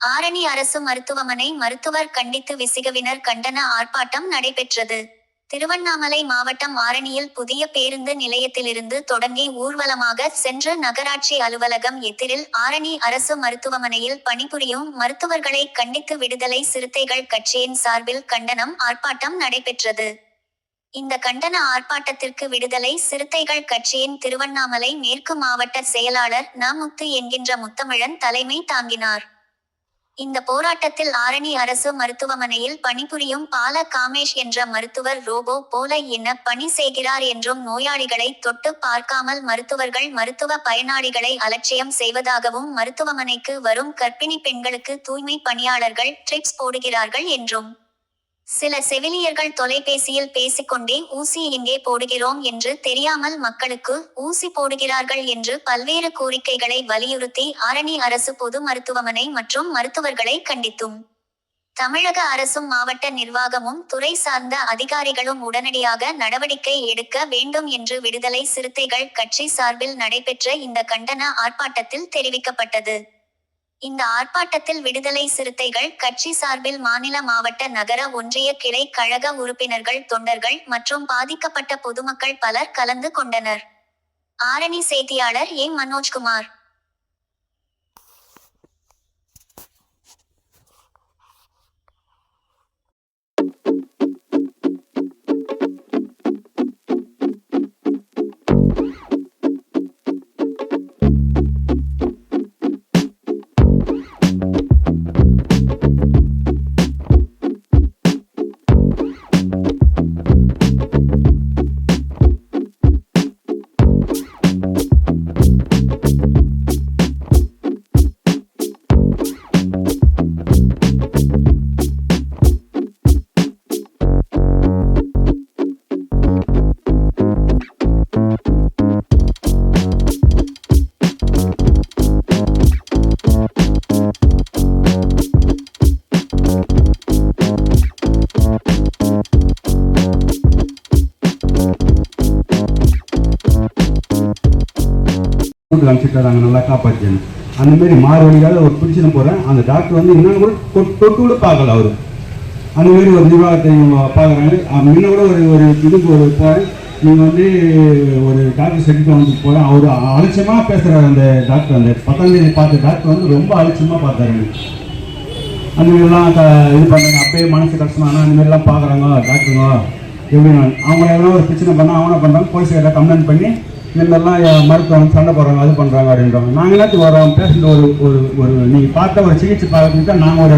ஆரணி அரசு மருத்துவமனை மருத்துவர் கண்டித்து விசிகவினர் கண்டன ஆர்ப்பாட்டம் நடைபெற்றது. திருவண்ணாமலை மாவட்டம் ஆரணியில் புதிய பேருந்து நிலையத்திலிருந்து தொடங்கி ஊர்வலமாக சென்று நகராட்சி அலுவலகம் எதிரில் ஆரணி அரசு மருத்துவமனையில் பணிபுரியும் மருத்துவர்களை கண்டித்து விடுதலை சிறுத்தைகள் கட்சியின் சார்பில் கண்டனம் ஆர்ப்பாட்டம் நடைபெற்றது. இந்த கண்டன ஆர்ப்பாட்டத்திற்கு விடுதலை சிறுத்தைகள் கட்சியின் திருவண்ணாமலை மேற்கு மாவட்ட செயலாளர் ந. முத்து என்கின்ற முத்தமிழன் தலைமை தாங்கினார். இந்த போராட்டத்தில் ஆரணி அரசு மருத்துவமனையில் பணிபுரியும் பால காமேஷ் என்ற மருத்துவர் ரோபோ போல என்ன பணி செய்கிறார் என்றும் நோயாளிகளை தொட்டு பார்க்காமல் மருத்துவர்கள் மருத்துவ பயனாளிகளை அலட்சியம் செய்வதாகவும் மருத்துவமனைக்கு வரும் கர்ப்பிணி பெண்களுக்கு தூய்மை பணியாளர்கள் ட்ரிப்ஸ் போடுகிறார்கள் என்றும் சில செவிலியர்கள் தொலைபேசியில் பேசிக்கொண்டே ஊசி எங்கே போடுகிறோம் என்று தெரியாமல் மக்களுக்கு ஊசி போடுகிறார்கள் என்று பல்வேறு கோரிக்கைகளை வலியுறுத்தி ஆரணி அரசு பொது மருத்துவமனை மற்றும் மருத்துவர்களை கண்டித்தும் தமிழக அரசும் மாவட்ட நிர்வாகமும் துறை சார்ந்த அதிகாரிகளும் உடனடியாக நடவடிக்கை எடுக்க வேண்டும் என்று விடுதலை சிறுத்தைகள் கட்சி சார்பில் நடைபெற்ற இந்த கண்டன ஆர்ப்பாட்டத்தில் தெரிவிக்கப்பட்டது. இந்த ஆர்ப்பாட்டத்தில் விடுதலை சிறுத்தைகள் கட்சி சார்பில் மாநில மாவட்ட நகர ஒன்றிய கிளை கழக உறுப்பினர்கள் தொண்டர்கள் மற்றும் பாதிக்கப்பட்ட பொதுமக்கள் பலர் கலந்து கொண்டனர். ஆரணி செய்தியாளர் ஏ. மனோஜ்குமார். அனுப்பிச்சுட்டாங்க நல்லா காப்பாற்றின்னு அந்த மாதிரி மாறு வழியால் ஒரு பிடிச்சின்னு போகிறேன். அந்த டாக்டர் வந்து இன்னும் கூட தொட்டு கூட பார்க்கல. அவர் அந்த மாதிரி ஒரு நிர்வாகத்தை பார்க்குறாங்க. முன்ன கூட ஒரு இதுக்கு ஒரு போகிறேன். நீங்கள் வந்து ஒரு டாக்டர் செட்டுக்கு வந்து போகிறேன். அவர் அலட்சியமாக பேசுகிறார் அந்த டாக்டர். அந்த 10ஆம் தேதி பார்த்த டாக்டர் வந்து ரொம்ப அலட்சியமாக பார்த்தாரு. அந்த மாதிரிலாம் இது பண்ணுறாங்க. அப்பயே மனசு கஷ்டமானா அந்த மாதிரிலாம் பார்க்குறாங்க டாக்டருங்க எப்படின்னா அவங்க எல்லாம் ஒரு பிரச்சனை பண்ணால் அவனை பண்ணுறாங்க. போலீஸ்கிட்ட கம்ப்ளைண்ட் பண்ணி இந்த மாதிரிலாம் மருத்துவம் சண்டை போடுறாங்க அது பண்ணுறாங்க அப்படின்றாங்க. நாங்கள் எல்லாத்துக்கும் வரோம் பேஷண்ட் ஒரு நீங்கள் பார்த்த ஒரு சிகிச்சை பார்க்கறதுக்கு தான் நாங்கள் ஒரு